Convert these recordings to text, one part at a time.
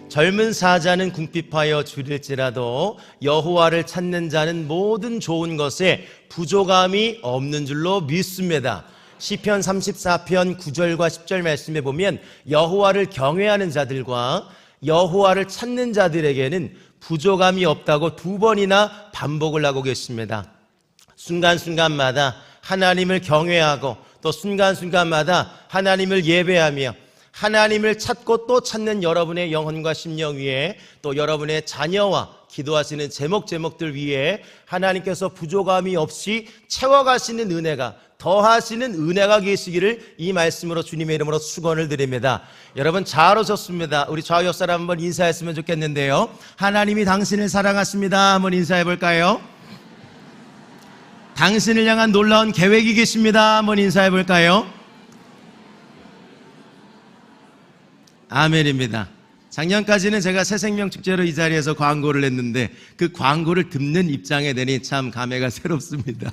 젊은 사자는 궁핍하여 줄일지라도 여호와를 찾는 자는 모든 좋은 것에 부족함이 없는 줄로 믿습니다. 시편 34편 9절과 10절 말씀에 보면 여호와를 경외하는 자들과 여호와를 찾는 자들에게는 부족함이 없다고 2번이나 반복을 하고 계십니다. 순간순간마다 하나님을 경외하고 또 순간순간마다 하나님을 예배하며 하나님을 찾고 또 찾는 여러분의 영혼과 심령 위에 또 여러분의 자녀와 기도하시는 제목들 위에 하나님께서 부족함이 없이 채워가시는 은혜가 더하시는 은혜가 계시기를 이 말씀으로 주님의 이름으로 축원을 드립니다. 여러분 잘 오셨습니다. 우리 좌우 옆 사람 한번 인사했으면 좋겠는데요. 하나님이 당신을 사랑하십니다. 한번 인사해 볼까요? 당신을 향한 놀라운 계획이 계십니다. 한번 인사해 볼까요? 아멘입니다. 작년까지는 제가 새생명 축제로 이 자리에서 광고를 했는데 그 광고를 듣는 입장에 되니 참 감회가 새롭습니다.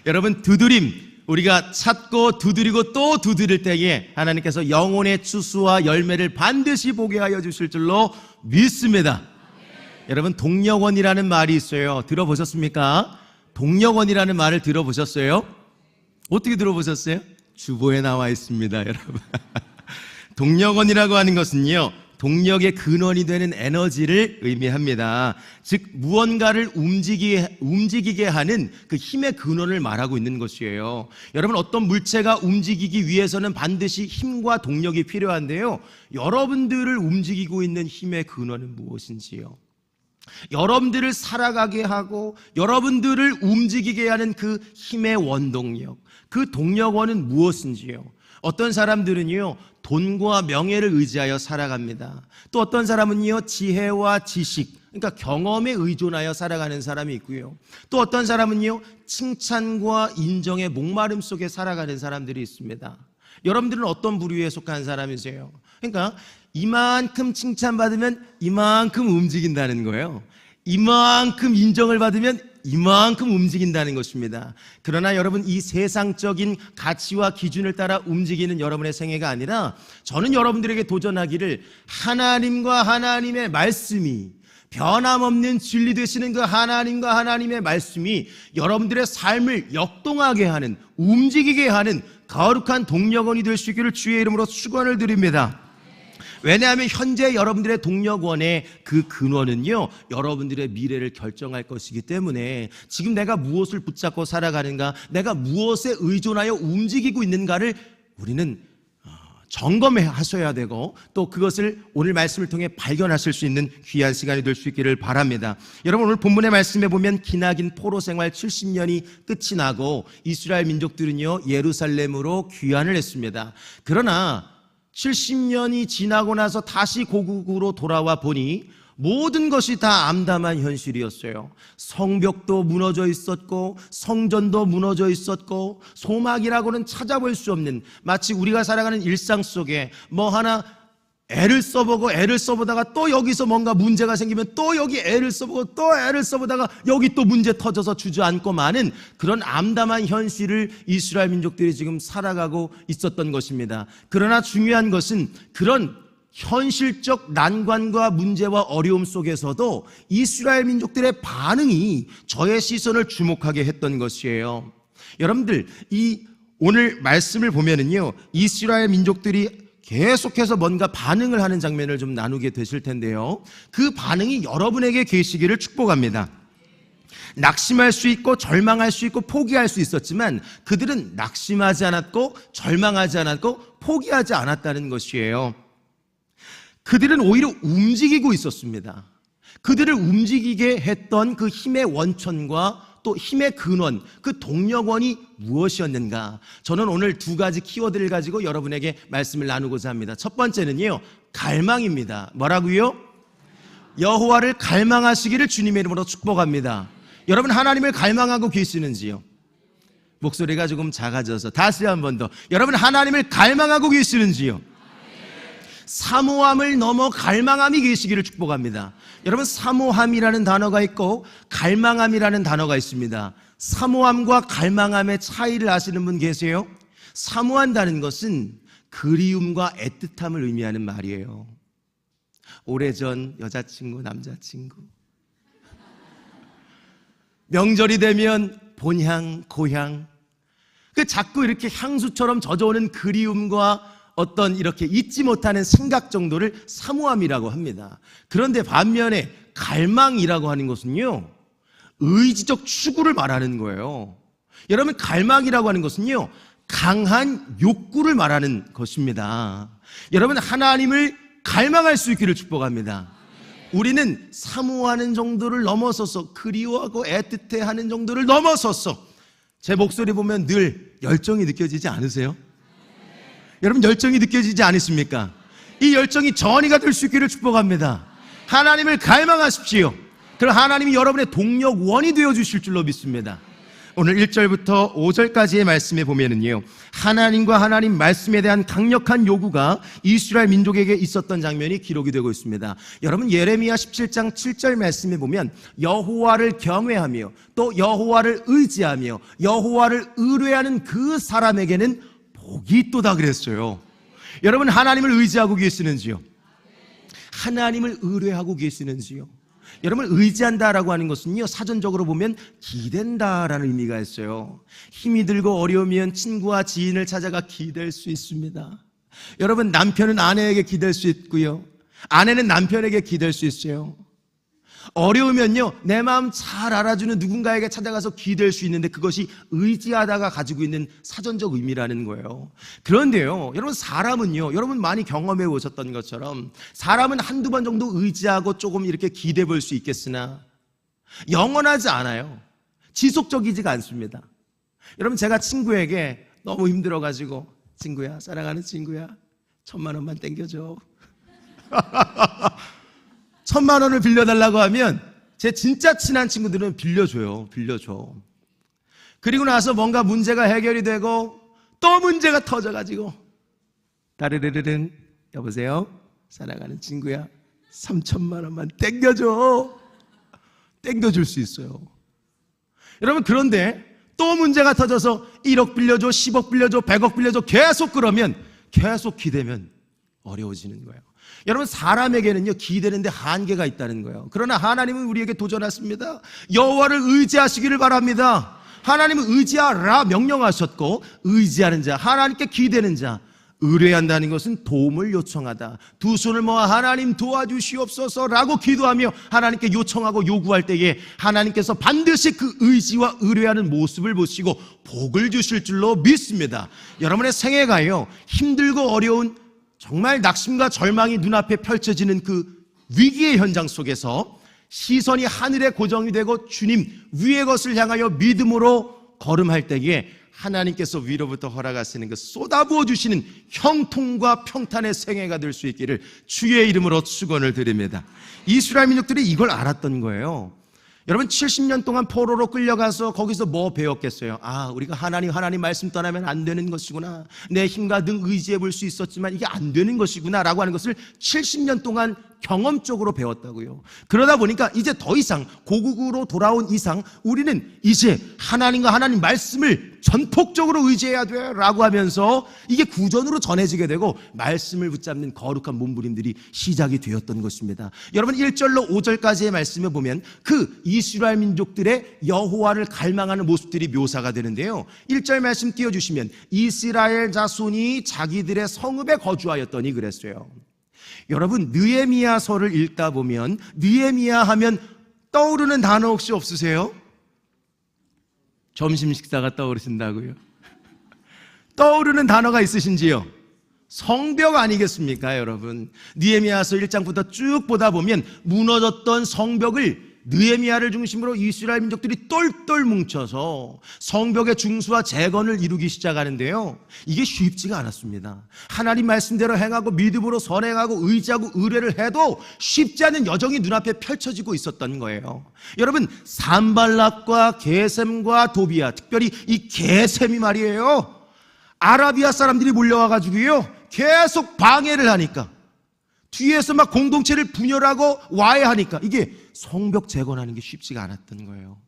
여러분 두드림, 우리가 찾고 두드리고 또 두드릴 때에 하나님께서 영혼의 추수와 열매를 반드시 보게 하여 주실 줄로 믿습니다. 여러분 동력원이라는 말이 있어요. 들어보셨습니까? 동력원이라는 말을 들어보셨어요? 어떻게 들어보셨어요? 주보에 나와 있습니다, 여러분. 동력원이라고 하는 것은요, 동력의 근원이 되는 에너지를 의미합니다. 즉 무언가를 움직이게 하는 그 힘의 근원을 말하고 있는 것이에요. 여러분 어떤 물체가 움직이기 위해서는 반드시 힘과 동력이 필요한데요, 여러분들을 움직이고 있는 힘의 근원은 무엇인지요? 여러분들을 살아가게 하고 여러분들을 움직이게 하는 그 힘의 원동력, 그 동력원은 무엇인지요? 어떤 사람들은요 돈과 명예를 의지하여 살아갑니다. 또 어떤 사람은요 지혜와 지식, 그러니까 경험에 의존하여 살아가는 사람이 있고요, 또 어떤 사람은요 칭찬과 인정의 목마름 속에 살아가는 사람들이 있습니다. 여러분들은 어떤 부류에 속한 사람이세요? 그러니까 이만큼 칭찬받으면 이만큼 움직인다는 거예요. 이만큼 인정을 받으면 이만큼 움직인다는 것입니다. 그러나 여러분 이 세상적인 가치와 기준을 따라 움직이는 여러분의 생애가 아니라 저는 여러분들에게 도전하기를 하나님과 하나님의 말씀이, 변함없는 진리 되시는 그 하나님과 하나님의 말씀이 여러분들의 삶을 역동하게 하는, 움직이게 하는 거룩한 동력원이 될 수 있기를 주의 이름으로 축원을 드립니다. 왜냐하면 현재 여러분들의 동력원의 그 근원은요 여러분들의 미래를 결정할 것이기 때문에 지금 내가 무엇을 붙잡고 살아가는가, 내가 무엇에 의존하여 움직이고 있는가를 우리는 점검하셔야 되고 또 그것을 오늘 말씀을 통해 발견하실 수 있는 귀한 시간이 될 수 있기를 바랍니다. 여러분 오늘 본문의 말씀에 보면 기나긴 포로 생활 70년이 끝이 나고 이스라엘 민족들은요 예루살렘으로 귀환을 했습니다. 그러나 70년이 지나고 나서 다시 고국으로 돌아와 보니 모든 것이 다 암담한 현실이었어요. 성벽도 무너져 있었고 성전도 무너져 있었고 소망이라고는 찾아볼 수 없는, 마치 우리가 살아가는 일상 속에 뭐 하나 애를 써보다가 또 여기서 뭔가 문제가 생기면 또 여기 애를 써보고 또 애를 써보다가 여기 또 문제 터져서 주저앉고 마는 그런 암담한 현실을 이스라엘 민족들이 지금 살아가고 있었던 것입니다. 그러나 중요한 것은 그런 현실적 난관과 문제와 어려움 속에서도 이스라엘 민족들의 반응이 저의 시선을 주목하게 했던 것이에요. 여러분들 이 오늘 말씀을 보면은요 이스라엘 민족들이 계속해서 뭔가 반응을 하는 장면을 좀 나누게 되실 텐데요, 그 반응이 여러분에게 계시기를 축복합니다. 낙심할 수 있고 절망할 수 있고 포기할 수 있었지만 그들은 낙심하지 않았고 절망하지 않았고 포기하지 않았다는 것이에요. 그들은 오히려 움직이고 있었습니다. 그들을 움직이게 했던 그 힘의 원천과 또 힘의 근원, 그 동력원이 무엇이었는가? 저는 오늘 2가지 키워드를 가지고 여러분에게 말씀을 나누고자 합니다. 첫 번째는요 갈망입니다. 뭐라고요? 여호와를 갈망하시기를 주님의 이름으로 축복합니다. 여러분 하나님을 갈망하고 계시는지요? 목소리가 조금 작아져서 다시 한 번 더, 여러분 하나님을 갈망하고 계시는지요? 사모함을 넘어 갈망함이 계시기를 축복합니다. 여러분 사모함이라는 단어가 있고 갈망함이라는 단어가 있습니다. 사모함과 갈망함의 차이를 아시는 분 계세요? 사모한다는 것은 그리움과 애틋함을 의미하는 말이에요. 오래전 여자친구, 남자친구. 명절이 되면 본향, 고향. 자꾸 이렇게 향수처럼 젖어오는 그리움과 어떤 이렇게 잊지 못하는 생각 정도를 사모함이라고 합니다. 그런데 반면에 갈망이라고 하는 것은요, 의지적 추구를 말하는 거예요. 여러분, 갈망이라고 하는 것은요, 강한 욕구를 말하는 것입니다. 여러분, 하나님을 갈망할 수 있기를 축복합니다. 우리는 사모하는 정도를 넘어서서, 그리워하고 애틋해하는 정도를 넘어서서, 제 목소리 보면 늘 열정이 느껴지지 않으세요? 여러분, 열정이 느껴지지 않으십니까? 이 열정이 전이가 될 수 있기를 축복합니다. 하나님을 갈망하십시오. 그럼 하나님이 여러분의 동력원이 되어주실 줄로 믿습니다. 오늘 1절부터 5절까지의 말씀에 보면은요, 하나님과 하나님 말씀에 대한 강력한 요구가 이스라엘 민족에게 있었던 장면이 기록이 되고 있습니다. 여러분, 예레미야 17장 7절 말씀에 보면 여호와를 경외하며 또 여호와를 의지하며 여호와를 의뢰하는 그 사람에게는 복이 있도다 그랬어요. 여러분, 하나님을 의지하고 계시는지요? 하나님을 의뢰하고 계시는지요? 여러분, 의지한다라고 하는 것은요, 사전적으로 보면 기댄다라는 의미가 있어요. 힘이 들고 어려우면 친구와 지인을 찾아가 기댈 수 있습니다. 여러분, 남편은 아내에게 기댈 수 있고요, 아내는 남편에게 기댈 수 있어요. 어려우면요, 내 마음 잘 알아주는 누군가에게 찾아가서 기댈 수 있는데, 그것이 의지하다가 가지고 있는 사전적 의미라는 거예요. 그런데요, 여러분, 사람은요, 여러분 많이 경험해 오셨던 것처럼 사람은 한두 번 정도 의지하고 조금 이렇게 기대 볼 수 있겠으나 영원하지 않아요. 지속적이지가 않습니다. 여러분, 제가 친구에게 너무 힘들어가지고, 친구야, 사랑하는 친구야, 1,000만 원만 땡겨줘. 1,000만 원을 빌려달라고 하면 제 진짜 친한 친구들은 빌려줘. 그리고 나서 뭔가 문제가 해결이 되고 또 문제가 터져가지고 따르르르른, 여보세요, 사랑하는 친구야, 3,000만 원만 땡겨줘. 땡겨줄 수 있어요. 여러분, 그런데 또 문제가 터져서 1억 빌려줘, 10억 빌려줘, 100억 빌려줘, 계속 그러면, 계속 기대면 어려워지는 거예요. 여러분, 사람에게는요, 기대는데 한계가 있다는 거예요. 그러나 하나님은 우리에게 도전하십니다. 여호와를 의지하시기를 바랍니다. 하나님은 의지하라 명령하셨고, 의지하는 자, 하나님께 기대는 자, 의뢰한다는 것은 도움을 요청하다. 두 손을 모아 하나님 도와주시옵소서라고 기도하며 하나님께 요청하고 요구할 때에 하나님께서 반드시 그 의지와 의뢰하는 모습을 보시고 복을 주실 줄로 믿습니다. 여러분의 생애가요, 힘들고 어려운, 정말 낙심과 절망이 눈앞에 펼쳐지는 그 위기의 현장 속에서 시선이 하늘에 고정이 되고 주님 위의 것을 향하여 믿음으로 걸음할 때에 하나님께서 위로부터 허락하시는 그 쏟아부어 주시는 형통과 평탄의 생애가 될 수 있기를 주의 이름으로 축원을 드립니다. 이스라엘 민족들이 이걸 알았던 거예요. 여러분, 70년 동안 포로로 끌려가서 거기서 뭐 배웠겠어요? 아, 우리가 하나님 말씀 떠나면 안 되는 것이구나. 내 힘과 능 의지해 볼 수 있었지만 이게 안 되는 것이구나 라고 하는 것을 70년 동안 경험적으로 배웠다고요. 그러다 보니까 이제 더 이상 고국으로 돌아온 이상 우리는 이제 하나님과 하나님 말씀을 전폭적으로 의지해야 돼 라고 하면서 이게 구전으로 전해지게 되고 말씀을 붙잡는 거룩한 몸부림들이 시작이 되었던 것입니다. 여러분, 1절로 5절까지의 말씀을 보면 그 이스라엘 민족들의 여호와를 갈망하는 모습들이 묘사가 되는데요, 1절 말씀 띄워주시면 이스라엘 자손이 자기들의 성읍에 거주하였더니 그랬어요. 여러분, 느헤미야서를 읽다 보면 느헤미야 하면 떠오르는 단어 혹시 없으세요? 점심 식사가 떠오르신다고요? 떠오르는 단어가 있으신지요? 성벽 아니겠습니까, 여러분? 느헤미야서 1장부터 쭉 보다 보면 무너졌던 성벽을 느헤미야를 중심으로 이스라엘 민족들이 똘똘 뭉쳐서 성벽의 중수와 재건을 이루기 시작하는데요, 이게 쉽지가 않았습니다. 하나님 말씀대로 행하고 믿음으로 선행하고 의지하고 의뢰를 해도 쉽지 않은 여정이 눈앞에 펼쳐지고 있었던 거예요. 여러분, 산발락과 게셈과 도비야, 특별히 이 게셈이 말이에요, 아라비아 사람들이 몰려와가지고요 계속 방해를 하니까, 뒤에서 막 공동체를 분열하고 와해하니까 이게 성벽 재건하는 게 쉽지가 않았던 거예요.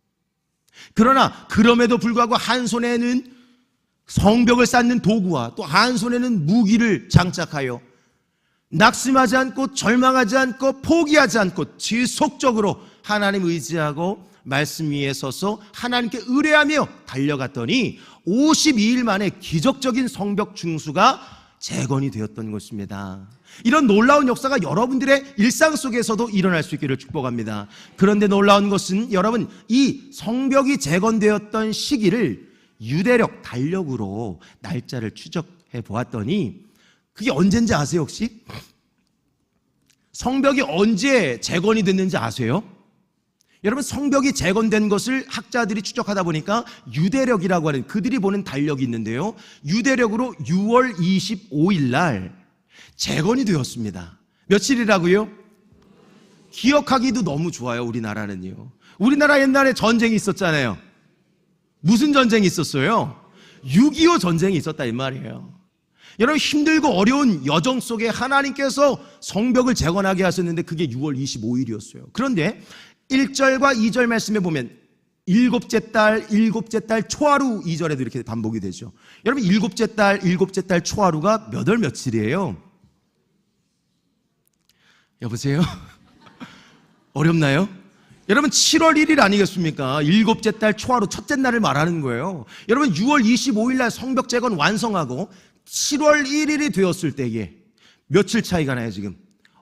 그러나 그럼에도 불구하고 한 손에는 성벽을 쌓는 도구와 또 한 손에는 무기를 장착하여 낙심하지 않고 절망하지 않고 포기하지 않고 지속적으로 하나님 의지하고 말씀 위에 서서 하나님께 의뢰하며 달려갔더니 52일 만에 기적적인 성벽 중수가 재건이 되었던 것입니다. 이런 놀라운 역사가 여러분들의 일상 속에서도 일어날 수 있기를 축복합니다. 그런데 놀라운 것은 여러분, 이 성벽이 재건되었던 시기를 유대력, 달력으로 날짜를 추적해 보았더니 그게 언젠지 아세요 혹시? 성벽이 언제 재건이 됐는지 아세요? 여러분, 성벽이 재건된 것을 학자들이 추적하다 보니까 유대력이라고 하는 그들이 보는 달력이 있는데요, 유대력으로 6월 25일 날 재건이 되었습니다. 며칠이라고요? 기억하기도 너무 좋아요. 우리나라는요. 우리나라 옛날에 전쟁이 있었잖아요. 무슨 전쟁이 있었어요? 6.25 전쟁이 있었다 이 말이에요. 여러분, 힘들고 어려운 여정 속에 하나님께서 성벽을 재건하게 하셨는데 그게 6월 25일이었어요. 그런데 1절과 2절 말씀에 보면 일곱째 달 초하루 2절에도 이렇게 반복이 되죠. 여러분, 일곱째 달 초하루가 몇 월 며칠이에요? 여보세요? 어렵나요? 여러분, 7월 1일 아니겠습니까? 일곱째 달 초하루 첫째 날을 말하는 거예요. 여러분, 6월 25일 날 성벽 재건 완성하고 7월 1일이 되었을 때에 며칠 차이가 나요 지금?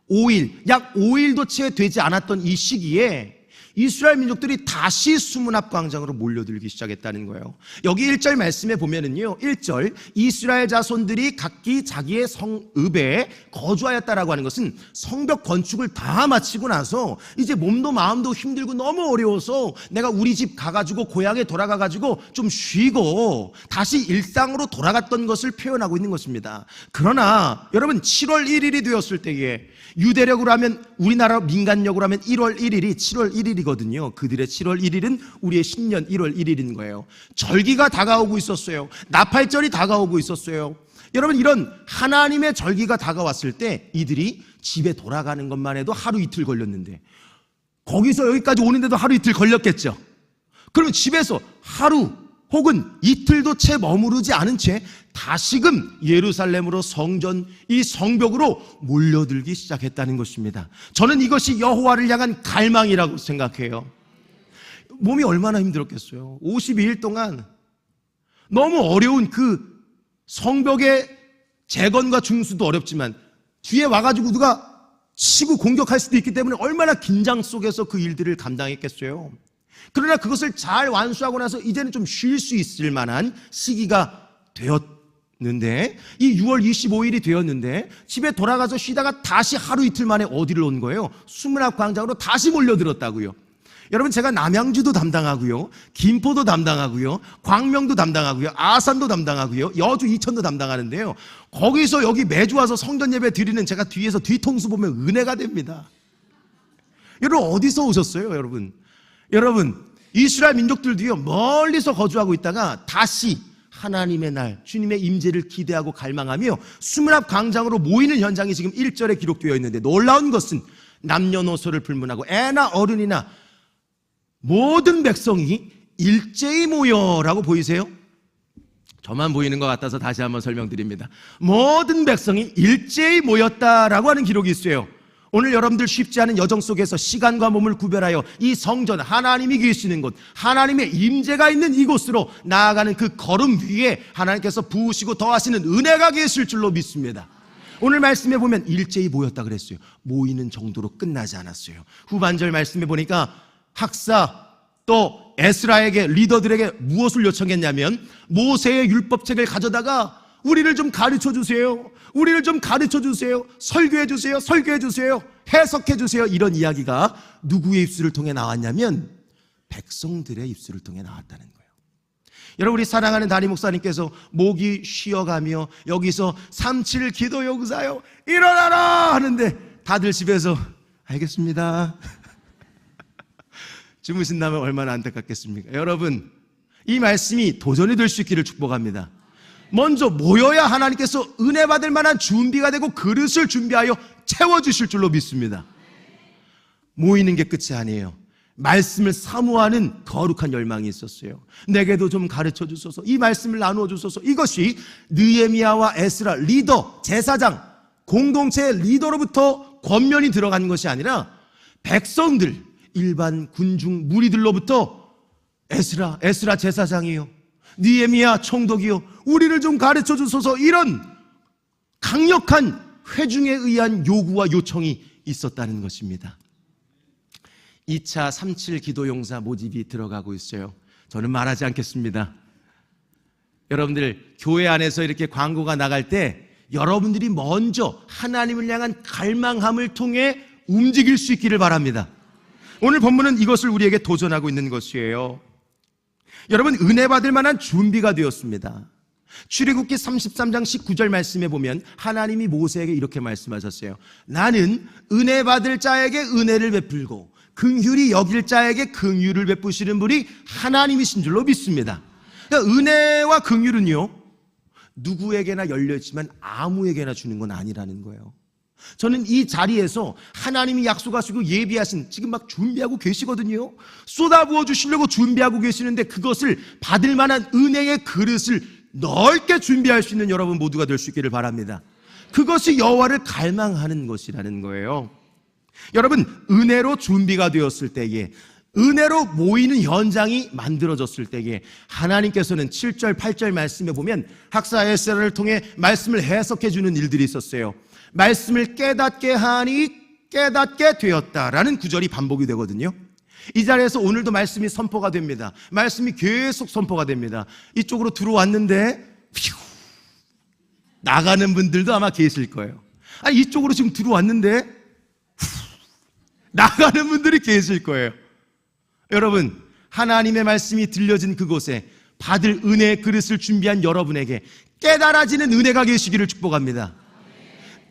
5일, 약 5일도 채 되지 않았던 이 시기에 이스라엘 민족들이 다시 수문앞 광장으로 몰려들기 시작했다는 거예요. 여기 1절 말씀에 보면은요, 1절 이스라엘 자손들이 각기 자기의 성읍에 거주하였다라고 하는 것은 성벽 건축을 다 마치고 나서 이제 몸도 마음도 힘들고 너무 어려워서 내가 우리 집 가가지고 고향에 돌아가가지고 좀 쉬고 다시 일상으로 돌아갔던 것을 표현하고 있는 것입니다. 그러나 여러분, 7월 1일이 되었을 때에 유대력으로 하면, 우리나라 민간력으로 하면 1월 1일이 7월 1일이거든요. 그들의 7월 1일은 우리의 신년 1월 1일인 거예요. 절기가 다가오고 있었어요. 나팔절이 다가오고 있었어요. 여러분, 이런 하나님의 절기가 다가왔을 때 이들이 집에 돌아가는 것만 해도 하루 이틀 걸렸는데 거기서 여기까지 오는데도 하루 이틀 걸렸겠죠. 그러면 집에서 하루 혹은 이틀도 채 머무르지 않은 채 다시금 예루살렘으로 성전, 이 성벽으로 몰려들기 시작했다는 것입니다. 저는 이것이 여호와를 향한 갈망이라고 생각해요. 몸이 얼마나 힘들었겠어요. 52일 동안 너무 어려운 그 성벽의 재건과 중수도 어렵지만 뒤에 와가지고 누가 치고 공격할 수도 있기 때문에 얼마나 긴장 속에서 그 일들을 감당했겠어요. 그러나 그것을 잘 완수하고 나서 이제는 좀 쉴 수 있을 만한 시기가 되었는데, 이 6월 25일이 되었는데 집에 돌아가서 쉬다가 다시 하루 이틀 만에 어디를 온 거예요? 수문앞 광장으로 다시 몰려들었다고요. 여러분, 제가 남양주도 담당하고요, 김포도 담당하고요, 광명도 담당하고요, 아산도 담당하고요, 여주 이천도 담당하는데요, 거기서 여기 매주 와서 성전 예배 드리는 제가 뒤에서 뒤통수 보면 은혜가 됩니다. 여러분, 어디서 오셨어요? 여러분, 이스라엘 민족들도요, 멀리서 거주하고 있다가 다시 하나님의 날, 주님의 임재를 기대하고 갈망하며 수문앞 광장으로 모이는 현장이 지금 1절에 기록되어 있는데, 놀라운 것은 남녀노소를 불문하고 애나 어른이나 모든 백성이 일제히 모여라고 보이세요? 저만 보이는 것 같아서 다시 한번 설명드립니다. 모든 백성이 일제히 모였다라고 하는 기록이 있어요. 오늘 여러분들 쉽지 않은 여정 속에서 시간과 몸을 구별하여 이 성전, 하나님이 계시는 곳, 하나님의 임재가 있는 이곳으로 나아가는 그 걸음 위에 하나님께서 부으시고 더하시는 은혜가 계실 줄로 믿습니다. 오늘 말씀에 보면 일제히 모였다 그랬어요. 모이는 정도로 끝나지 않았어요. 후반절 말씀에 보니까 학사 또 에스라에게, 리더들에게 무엇을 요청했냐면, 모세의 율법책을 가져다가 우리를 좀 가르쳐 주세요. 우리를 좀 가르쳐 주세요. 설교해 주세요. 설교해 주세요. 해석해 주세요. 이런 이야기가 누구의 입술을 통해 나왔냐면 백성들의 입술을 통해 나왔다는 거예요. 여러분, 우리 사랑하는 담임 목사님께서 목이 쉬어가며 여기서 37 기도 용사요 일어나라 하는데 다들 집에서 알겠습니다. 주무신다면 얼마나 안타깝겠습니까? 여러분, 이 말씀이 도전이 될 수 있기를 축복합니다. 먼저 모여야 하나님께서 은혜 받을 만한 준비가 되고 그릇을 준비하여 채워주실 줄로 믿습니다. 모이는 게 끝이 아니에요. 말씀을 사모하는 거룩한 열망이 있었어요. 내게도 좀 가르쳐 주소서, 이 말씀을 나누어 주소서. 이것이 느헤미야와 에스라, 리더, 제사장, 공동체의 리더로부터 권면이 들어간 것이 아니라 백성들, 일반 군중 무리들로부터 에스라 제사장이요, 느헤미야 총독이요, 우리를 좀 가르쳐 주소서, 이런 강력한 회중에 의한 요구와 요청이 있었다는 것입니다. 2차 37 기도용사 모집이 들어가고 있어요. 저는 말하지 않겠습니다. 여러분들 교회 안에서 이렇게 광고가 나갈 때 여러분들이 먼저 하나님을 향한 갈망함을 통해 움직일 수 있기를 바랍니다. 오늘 본문은 이것을 우리에게 도전하고 있는 것이에요. 여러분, 은혜 받을 만한 준비가 되었습니다. 출애굽기 33장 19절 말씀에 보면 하나님이 모세에게 이렇게 말씀하셨어요. 나는 은혜 받을 자에게 은혜를 베풀고 긍휼히 여길 자에게 긍휼을 베푸시는 분이 하나님이신 줄로 믿습니다. 그러니까 은혜와 긍휼은요, 누구에게나 열려있지만 아무에게나 주는 건 아니라는 거예요. 저는 이 자리에서 하나님이 약속하시고 예비하신, 지금 막 준비하고 계시거든요. 쏟아부어 주시려고 준비하고 계시는데 그것을 받을 만한 은혜의 그릇을 넓게 준비할 수 있는 여러분 모두가 될 수 있기를 바랍니다. 그것이 여호와를 갈망하는 것이라는 거예요. 여러분, 은혜로 준비가 되었을 때에, 은혜로 모이는 현장이 만들어졌을 때에 하나님께서는 7절 8절 말씀에 보면 학사 에스라를 통해 말씀을 해석해 주는 일들이 있었어요. 말씀을 깨닫게 하니 깨닫게 되었다라는 구절이 반복이 되거든요. 이 자리에서 오늘도 말씀이 선포가 됩니다. 말씀이 계속 선포가 됩니다. 이쪽으로 들어왔는데 나가는 분들도 아마 계실 거예요. 아니, 이쪽으로 지금 들어왔는데 나가는 분들이 계실 거예요. 여러분, 하나님의 말씀이 들려진 그곳에 받을 은혜의 그릇을 준비한 여러분에게 깨달아지는 은혜가 계시기를 축복합니다.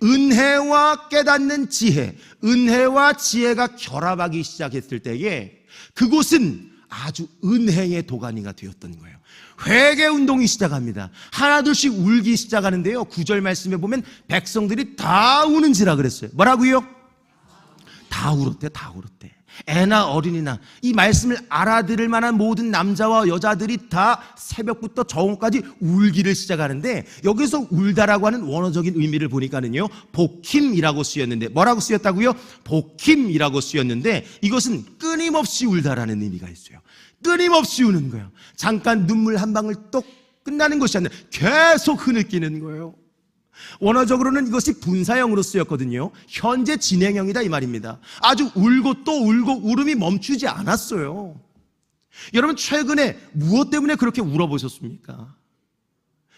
은혜와 깨닫는 지혜, 은혜와 지혜가 결합하기 시작했을 때에 그곳은 아주 은혜의 도가니가 되었던 거예요. 회개 운동이 시작합니다. 하나둘씩 울기 시작하는데요, 9절 말씀에 보면 백성들이 다 우는지라 그랬어요. 뭐라고요? 다 울었대, 다 울었대. 애나 어린이나 이 말씀을 알아들을 만한 모든 남자와 여자들이 다 새벽부터 정오까지 울기를 시작하는데, 여기서 울다라고 하는 원어적인 의미를 보니까는요, 복힘이라고 쓰였는데, 뭐라고 쓰였다고요? 복힘이라고 쓰였는데, 이것은 끊임없이 울다라는 의미가 있어요. 끊임없이 우는 거예요. 잠깐 눈물 한 방울 똑 끝나는 것이 아니라 계속 흐느끼는 거예요. 원어적으로는 이것이 분사형으로 쓰였거든요. 현재 진행형이다 이 말입니다. 아주 울고 또 울고 울음이 멈추지 않았어요. 여러분, 최근에 무엇 때문에 그렇게 울어보셨습니까?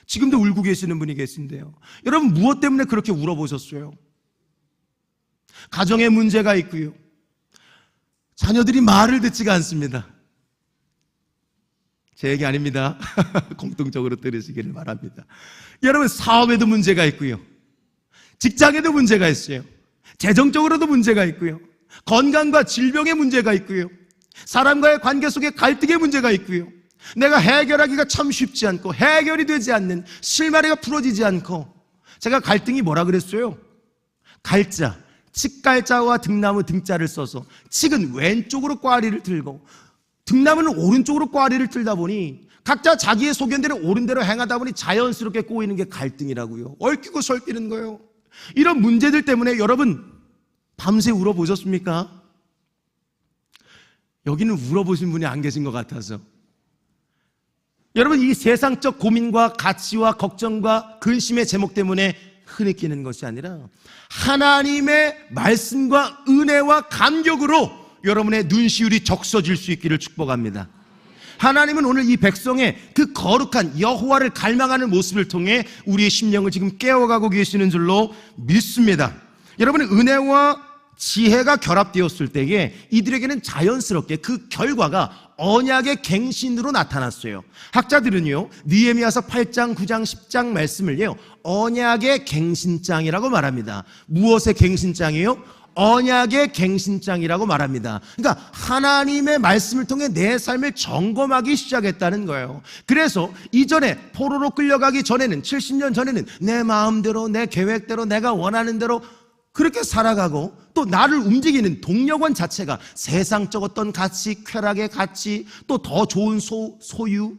지금도 울고 계시는 분이 계신데요, 여러분 무엇 때문에 그렇게 울어보셨어요? 가정에 문제가 있고요, 자녀들이 말을 듣지가 않습니다. 제 얘기 아닙니다. 공통적으로 들으시기를 바랍니다. 여러분, 사업에도 문제가 있고요, 직장에도 문제가 있어요, 재정적으로도 문제가 있고요, 건강과 질병에 문제가 있고요, 사람과의 관계 속에 갈등의 문제가 있고요, 내가 해결하기가 참 쉽지 않고 해결이 되지 않는 실마리가 풀어지지 않고, 제가 갈등이 뭐라 그랬어요? 갈자, 칡갈자와 등나무 등자를 써서 칡은 왼쪽으로 꽈리를 들고 등나무는 오른쪽으로 꽈리를 들다 보니 각자 자기의 소견대로 옳은 대로 행하다 보니 자연스럽게 꼬이는 게 갈등이라고요. 얽히고 설키는 거예요. 이런 문제들 때문에 여러분 밤새 울어보셨습니까? 여기는 울어보신 분이 안 계신 것 같아서. 여러분, 이 세상적 고민과 가치와 걱정과 근심의 제목 때문에 흐느끼는 것이 아니라 하나님의 말씀과 은혜와 감격으로 여러분의 눈시울이 적셔질 수 있기를 축복합니다. 하나님은 오늘 이 백성의 그 거룩한 여호와를 갈망하는 모습을 통해 우리의 심령을 지금 깨워가고 계시는 줄로 믿습니다. 여러분의 은혜와 지혜가 결합되었을 때에 이들에게는 자연스럽게 그 결과가 언약의 갱신으로 나타났어요. 학자들은요, 느헤미야서 8장, 9장, 10장 말씀을요, 언약의 갱신장이라고 말합니다. 무엇의 갱신장이에요? 언약의 갱신장이라고 말합니다. 그러니까 하나님의 말씀을 통해 내 삶을 점검하기 시작했다는 거예요. 그래서 이전에 포로로 끌려가기 전에는, 70년 전에는 내 마음대로 내 계획대로 내가 원하는 대로 그렇게 살아가고, 또 나를 움직이는 동력원 자체가 세상적 어떤 가치, 쾌락의 가치, 또 더 좋은 소유,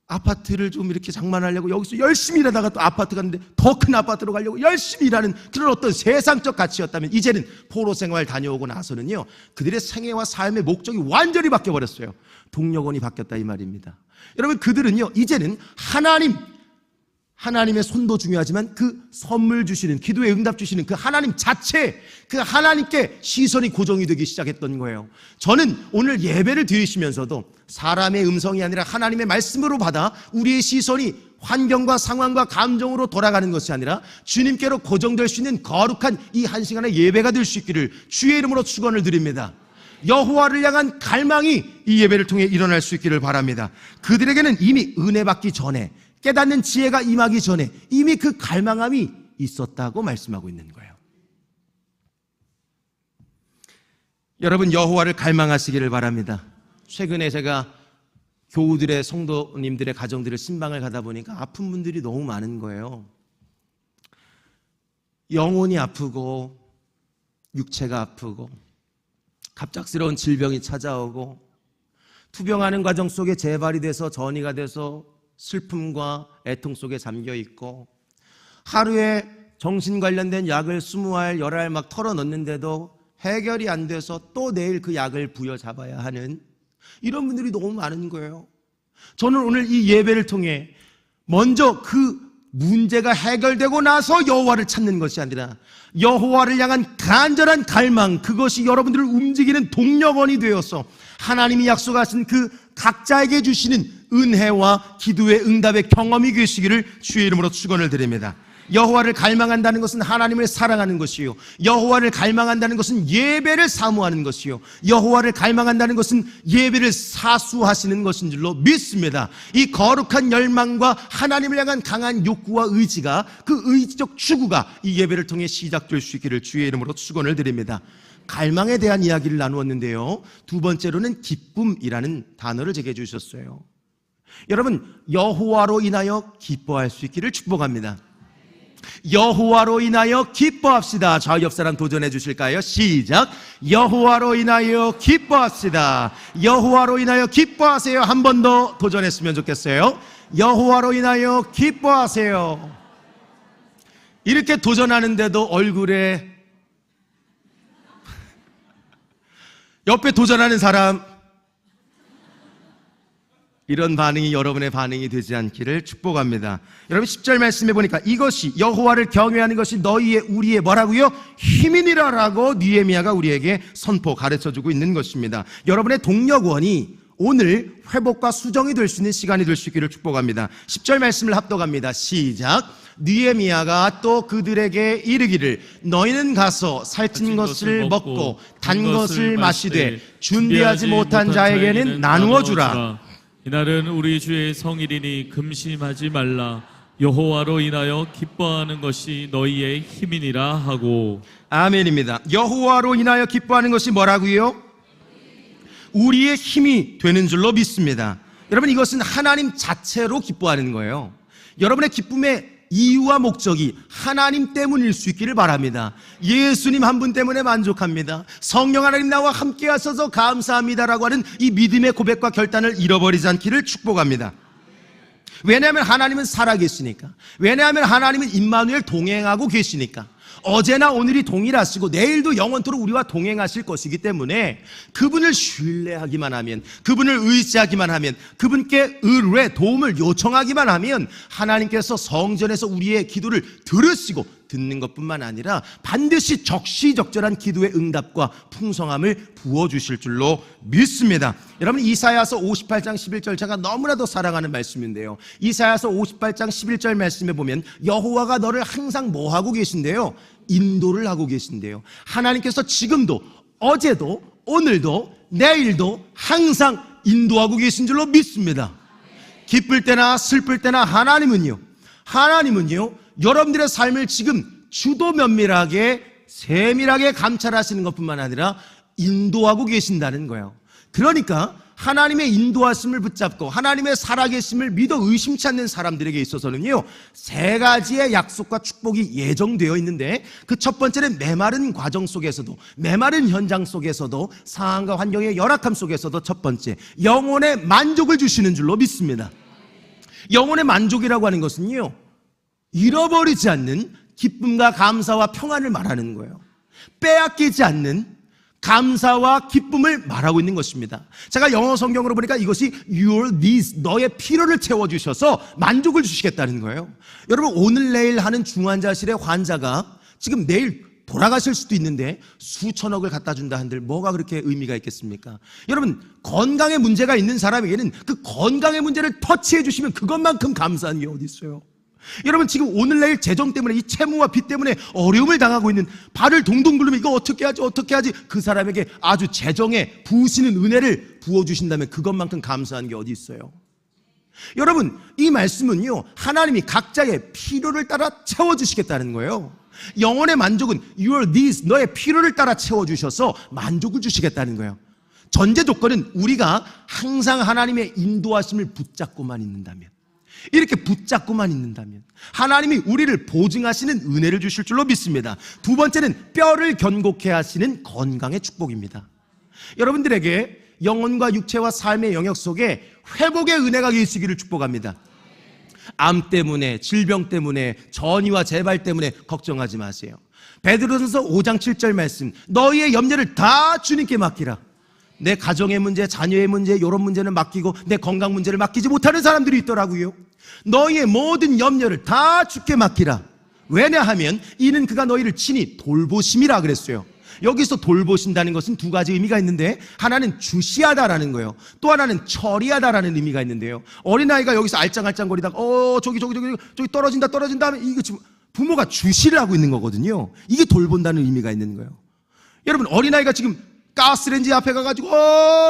아파트를 좀 이렇게 장만하려고 여기서 열심히 일하다가 또 아파트 갔는데 더 큰 아파트로 가려고 열심히 일하는 그런 어떤 세상적 가치였다면, 이제는 포로 생활 다녀오고 나서는요, 그들의 생애와 삶의 목적이 완전히 바뀌어버렸어요. 동력원이 바뀌었다 이 말입니다. 여러분, 그들은요 이제는 하나님의 손도 중요하지만 그 선물 주시는, 기도의 응답 주시는 그 하나님 자체, 그 하나님께 시선이 고정이 되기 시작했던 거예요. 저는 오늘 예배를 드리시면서도 사람의 음성이 아니라 하나님의 말씀으로 받아 우리의 시선이 환경과 상황과 감정으로 돌아가는 것이 아니라 주님께로 고정될 수 있는 거룩한 이 한 시간의 예배가 될 수 있기를 주의 이름으로 축원을 드립니다. 여호와를 향한 갈망이 이 예배를 통해 일어날 수 있기를 바랍니다. 그들에게는 이미 은혜 받기 전에, 깨닫는 지혜가 임하기 전에 이미 그 갈망함이 있었다고 말씀하고 있는 거예요. 여러분, 여호와를 갈망하시기를 바랍니다. 최근에 제가 교우들의, 성도님들의 가정들을 신방을 가다 보니까 아픈 분들이 너무 많은 거예요. 영혼이 아프고 육체가 아프고 갑작스러운 질병이 찾아오고 투병하는 과정 속에 재발이 돼서 전이가 돼서 슬픔과 애통 속에 잠겨 있고, 하루에 정신 관련된 약을 20알, 10알 막 털어넣는데도 해결이 안 돼서 또 내일 그 약을 부여잡아야 하는 이런 분들이 너무 많은 거예요. 저는 오늘 이 예배를 통해 먼저 그 문제가 해결되고 나서 여호와를 찾는 것이 아니라 여호와를 향한 간절한 갈망, 그것이 여러분들을 움직이는 동력원이 되어서 하나님이 약속하신 그 각자에게 주시는 은혜와 기도의 응답의 경험이 되시기를 주의 이름으로 축원을 드립니다. 여호와를 갈망한다는 것은 하나님을 사랑하는 것이요, 여호와를 갈망한다는 것은 예배를 사모하는 것이요, 여호와를 갈망한다는 것은 예배를 사수하시는 것인 줄로 믿습니다. 이 거룩한 열망과 하나님을 향한 강한 욕구와 의지가, 그 의지적 추구가 이 예배를 통해 시작될 수 있기를 주의 이름으로 축원을 드립니다. 갈망에 대한 이야기를 나누었는데요, 두 번째로는 기쁨이라는 단어를 제게 주셨어요. 여러분, 여호와로 인하여 기뻐할 수 있기를 축복합니다. 여호와로 인하여 기뻐합시다. 좌우 옆 사람 도전해 주실까요? 시작. 여호와로 인하여 기뻐합시다. 여호와로 인하여 기뻐하세요. 한 번 더 도전했으면 좋겠어요. 여호와로 인하여 기뻐하세요. 이렇게 도전하는데도 얼굴에 옆에 도전하는 사람, 이런 반응이 여러분의 반응이 되지 않기를 축복합니다. 여러분, 10절 말씀해 보니까 이것이 여호와를 경외하는 것이 너희의 우리의 뭐라고요? 힘이니라라고 느헤미야가 우리에게 선포, 가르쳐주고 있는 것입니다. 여러분의 동력원이 오늘 회복과 수정이 될 수 있는 시간이 될 수 있기를 축복합니다. 10절 말씀을 합독합니다. 시작. 느헤미야가 또 그들에게 이르기를 너희는 가서 살찐 것을 먹고 단 것을 마시되 준비하지 못한 자에게는 나누어 주라. 이날은 우리 주의 성일이니 금심하지 말라. 여호와로 인하여 기뻐하는 것이 너희의 힘이니라 하고. 아멘입니다. 여호와로 인하여 기뻐하는 것이 뭐라고요? 우리의 힘이 되는 줄로 믿습니다. 여러분, 이것은 하나님 자체로 기뻐하는 거예요. 여러분의 기쁨의 이유와 목적이 하나님 때문일 수 있기를 바랍니다. 예수님 한 분 때문에 만족합니다. 성령 하나님 나와 함께 하셔서 감사합니다라고 하는 이 믿음의 고백과 결단을 잃어버리지 않기를 축복합니다. 왜냐하면 하나님은 살아계시니까, 왜냐하면 하나님은 임마누엘 동행하고 계시니까, 어제나 오늘이 동일하시고 내일도 영원토록 우리와 동행하실 것이기 때문에 그분을 신뢰하기만 하면, 그분을 의지하기만 하면, 그분께 의뢰, 도움을 요청하기만 하면 하나님께서 성전에서 우리의 기도를 들으시고, 듣는 것뿐만 아니라 반드시 적시적절한 기도의 응답과 풍성함을 부어주실 줄로 믿습니다. 여러분, 이사야서 58장 11절 제가 너무나도 사랑하는 말씀인데요, 이사야서 58장 11절 말씀에 보면 여호와가 너를 항상 뭐 하고 계신데요? 인도를 하고 계신데요. 하나님께서 지금도, 어제도, 오늘도, 내일도 항상 인도하고 계신 줄로 믿습니다. 기쁠 때나 슬플 때나 하나님은요 여러분들의 삶을 지금 주도 면밀하게, 세밀하게 감찰하시는 것뿐만 아니라 인도하고 계신다는 거예요. 그러니까 하나님의 인도하심을 붙잡고 하나님의 살아계심을 믿어 의심치 않는 사람들에게 있어서는요, 세 가지의 약속과 축복이 예정되어 있는데, 그 첫 번째는 메마른 과정 속에서도, 메마른 현장 속에서도, 상황과 환경의 열악함 속에서도 첫 번째, 영혼의 만족을 주시는 줄로 믿습니다. 영혼의 만족이라고 하는 것은요, 잃어버리지 않는 기쁨과 감사와 평안을 말하는 거예요. 빼앗기지 않는 감사와 기쁨을 말하고 있는 것입니다. 제가 영어 성경으로 보니까 이것이 your needs, 너의 필요를 채워주셔서 만족을 주시겠다는 거예요. 여러분, 오늘 내일 하는 중환자실의 환자가 지금 내일 돌아가실 수도 있는데 수천억을 갖다 준다 한들 뭐가 그렇게 의미가 있겠습니까? 여러분, 건강에 문제가 있는 사람에게는 그 건강의 문제를 터치해 주시면 그것만큼 감사한 게 어디 있어요? 여러분, 지금 오늘 내일 재정 때문에, 이 채무와 빚 때문에 어려움을 당하고 있는, 발을 동동 굴리면 이거 어떻게 하지 그 사람에게 아주 재정에 부으시는 은혜를 부어주신다면 그것만큼 감사한 게 어디 있어요? 여러분, 이 말씀은요, 하나님이 각자의 필요를 따라 채워주시겠다는 거예요. 영혼의 만족은 your needs, 너의 필요를 따라 채워주셔서 만족을 주시겠다는 거예요. 전제 조건은 우리가 항상 하나님의 인도하심을 붙잡고만 있는다면, 이렇게 붙잡고만 있는다면 하나님이 우리를 보증하시는 은혜를 주실 줄로 믿습니다. 두 번째는 뼈를 견고케 하시는 건강의 축복입니다. 여러분들에게 영혼과 육체와 삶의 영역 속에 회복의 은혜가 계시기를 축복합니다. 암 때문에, 질병 때문에, 전이와 재발 때문에 걱정하지 마세요. 베드로전서 5장 7절 말씀, 너희의 염려를 다 주님께 맡기라. 내 가정의 문제, 자녀의 문제, 이런 문제는 맡기고 내 건강 문제를 맡기지 못하는 사람들이 있더라고요. 너희의 모든 염려를 다 주께 맡기라. 왜냐하면 이는 그가 너희를 친히 돌보심이라 그랬어요. 여기서 돌보신다는 것은 두 가지 의미가 있는데, 하나는 주시하다라는 거예요. 또 하나는 처리하다라는 의미가 있는데요. 어린아이가 여기서 알짱알짱거리다가 저기 떨어진다 하면 이거 지금 부모가 주시를 하고 있는 거거든요. 이게 돌본다는 의미가 있는 거예요. 여러분, 어린아이가 지금 가스레인지 앞에 가가지고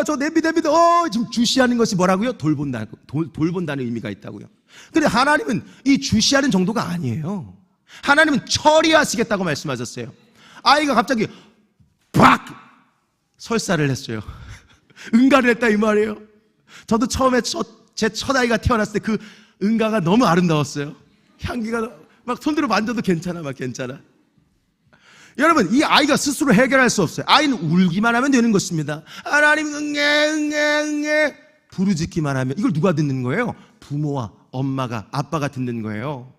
저 냄비 지금 주시하는 것이 뭐라고요? 돌본다는 의미가 있다고요. 근데 하나님은 이 주시하는 정도가 아니에요. 하나님은 처리하시겠다고 말씀하셨어요. 아이가 갑자기 팍 설사를 했어요. 응가를 했다 이 말이에요. 저도 처음에 제 첫 아이가 태어났을 때 그 응가가 너무 아름다웠어요. 향기가 막 손으로 만져도 괜찮아. 여러분, 이 아이가 스스로 해결할 수 없어요. 아이는 울기만 하면 되는 것입니다. 하나님 응애 부르짖기만 하면, 이걸 누가 듣는 거예요? 부모와 엄마가, 아빠가 듣는 거예요.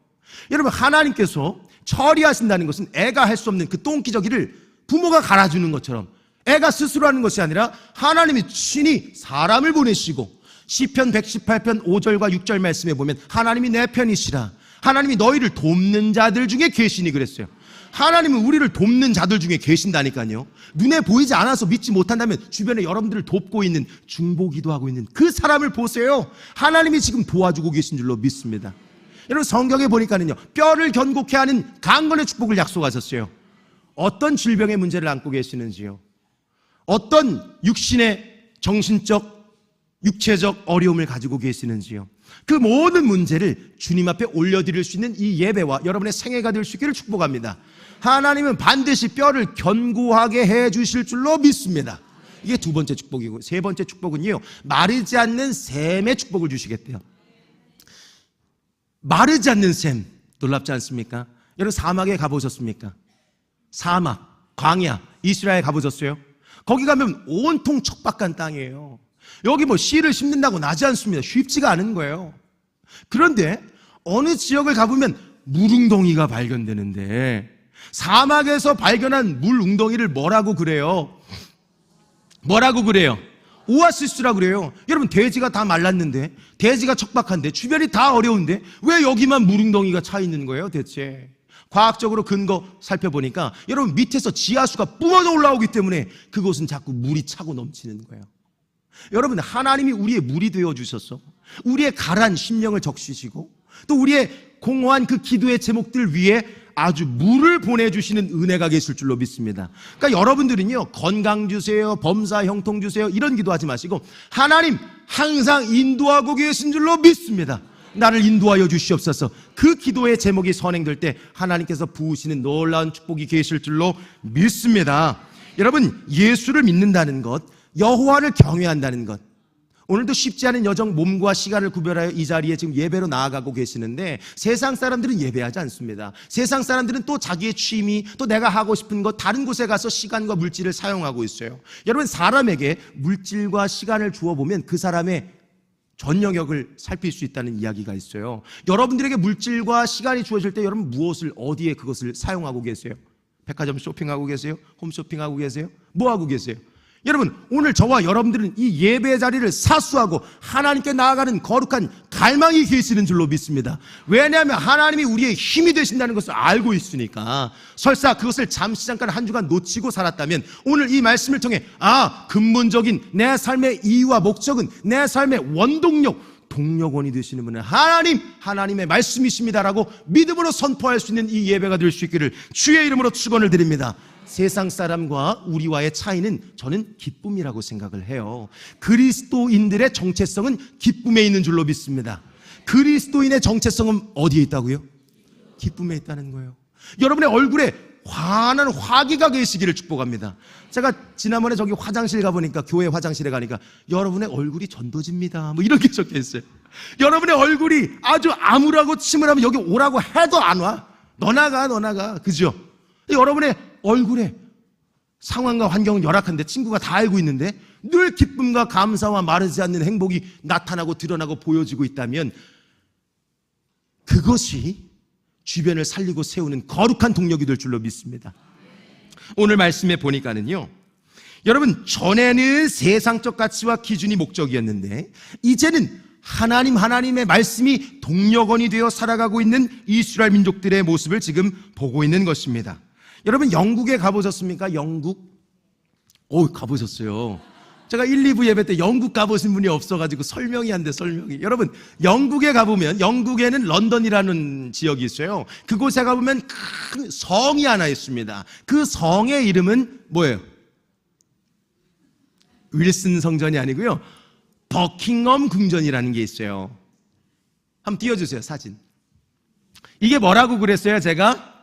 여러분, 하나님께서 처리하신다는 것은 애가 할 수 없는 그 똥기저귀를 부모가 갈아주는 것처럼 애가 스스로 하는 것이 아니라 하나님이 친히 사람을 보내시고, 시편 118편 5절과 6절 말씀에 보면 하나님이 내 편이시라, 하나님이 너희를 돕는 자들 중에 계시니 그랬어요. 하나님은 우리를 돕는 자들 중에 계신다니까요. 눈에 보이지 않아서 믿지 못한다면 주변에 여러분들을 돕고 있는, 중보기도 하고 있는 그 사람을 보세요. 하나님이 지금 도와주고 계신 줄로 믿습니다. 여러분, 성경에 보니까는요, 뼈를 견고케 하는 강건의 축복을 약속하셨어요. 어떤 질병의 문제를 안고 계시는지요, 어떤 육신의 정신적, 육체적 어려움을 가지고 계시는지요, 그 모든 문제를 주님 앞에 올려드릴 수 있는 이 예배와 여러분의 생애가 될 수 있기를 축복합니다. 하나님은 반드시 뼈를 견고하게 해 주실 줄로 믿습니다. 이게 두 번째 축복이고, 세 번째 축복은요, 마르지 않는 샘의 축복을 주시겠대요. 마르지 않는 샘, 놀랍지 않습니까? 여러분, 사막에 가보셨습니까? 사막, 광야, 이스라엘 가보셨어요? 거기 가면 온통 척박한 땅이에요. 여기 뭐 씨를 심는다고 나지 않습니다. 쉽지가 않은 거예요. 그런데 어느 지역을 가보면 물웅덩이가 발견되는데, 사막에서 발견한 물웅덩이를 뭐라고 그래요? 오아시스라고 그래요. 여러분, 대지가 다 말랐는데, 대지가 척박한데, 주변이 다 어려운데 왜 여기만 물웅덩이가 차 있는 거예요 대체? 과학적으로 근거 살펴보니까 여러분, 밑에서 지하수가 뿜어져 올라오기 때문에 그곳은 자꾸 물이 차고 넘치는 거예요. 여러분, 하나님이 우리의 물이 되어 주셔서 우리의 가라앉은 심령을 적시시고, 또 우리의 공허한 그 기도의 제목들 위에 아주 물을 보내주시는 은혜가 계실 줄로 믿습니다. 그러니까 여러분들은요, 건강 주세요, 범사 형통 주세요, 이런 기도하지 마시고 하나님 항상 인도하고 계신 줄로 믿습니다. 나를 인도하여 주시옵소서. 그 기도의 제목이 선행될 때 하나님께서 부으시는 놀라운 축복이 계실 줄로 믿습니다. 여러분, 예수를 믿는다는 것, 여호와를 경외한다는 것, 오늘도 쉽지 않은 여정, 몸과 시간을 구별하여 이 자리에 지금 예배로 나아가고 계시는데, 세상 사람들은 예배하지 않습니다. 세상 사람들은 또 자기의 취미, 또 내가 하고 싶은 것, 다른 곳에 가서 시간과 물질을 사용하고 있어요. 여러분, 사람에게 물질과 시간을 주어보면 그 사람의 전 영역을 살필 수 있다는 이야기가 있어요. 여러분들에게 물질과 시간이 주어질 때 여러분 무엇을 어디에 그것을 사용하고 계세요? 백화점 쇼핑하고 계세요? 홈쇼핑하고 계세요? 뭐 하고 계세요? 여러분, 오늘 저와 여러분들은 이 예배 자리를 사수하고 하나님께 나아가는 거룩한 갈망이 계시는 줄로 믿습니다. 왜냐하면 하나님이 우리의 힘이 되신다는 것을 알고 있으니까. 설사 그것을 잠시 잠깐 한 주간 놓치고 살았다면 오늘 이 말씀을 통해 근본적인 내 삶의 이유와 목적은 내 삶의 원동력, 동력원이 되시는 분은 하나님의 말씀이십니다라고 믿음으로 선포할 수 있는 이 예배가 될 수 있기를 주의 이름으로 축원을 드립니다. 세상 사람과 우리와의 차이는 저는 기쁨이라고 생각을 해요. 그리스도인들의 정체성은 기쁨에 있는 줄로 믿습니다. 그리스도인의 정체성은 어디에 있다고요? 기쁨에 있다는 거예요. 여러분의 얼굴에 환한 화기가 계시기를 축복합니다. 제가 지난번에 저기 화장실 가보니까, 교회 화장실에 가니까 여러분의 얼굴이 전도지입니다 뭐 이렇게 적혀있어요. 여러분의 얼굴이 아주 암울하고 침울하면 여기 오라고 해도 안 와. 너 나가 그죠? 여러분의 얼굴에 상황과 환경은 열악한데 친구가 다 알고 있는데 늘 기쁨과 감사와 마르지 않는 행복이 나타나고 드러나고 보여지고 있다면 그것이 주변을 살리고 세우는 거룩한 동력이 될 줄로 믿습니다. 오늘 말씀에 보니까는요, 여러분, 전에는 세상적 가치와 기준이 목적이었는데 이제는 하나님의 말씀이 동력원이 되어 살아가고 있는 이스라엘 민족들의 모습을 지금 보고 있는 것입니다. 여러분, 영국에 가보셨습니까? 영국? 가보셨어요. 제가 1, 2부 예배 때 영국 가보신 분이 없어가지고 설명이 안 돼, 설명이. 여러분, 영국에 가보면, 영국에는 런던이라는 지역이 있어요. 그곳에 가보면 큰 성이 하나 있습니다. 그 성의 이름은 뭐예요? 윌슨 성전이 아니고요, 버킹엄 궁전이라는 게 있어요. 한번 띄워주세요, 사진. 이게 뭐라고 그랬어요, 제가?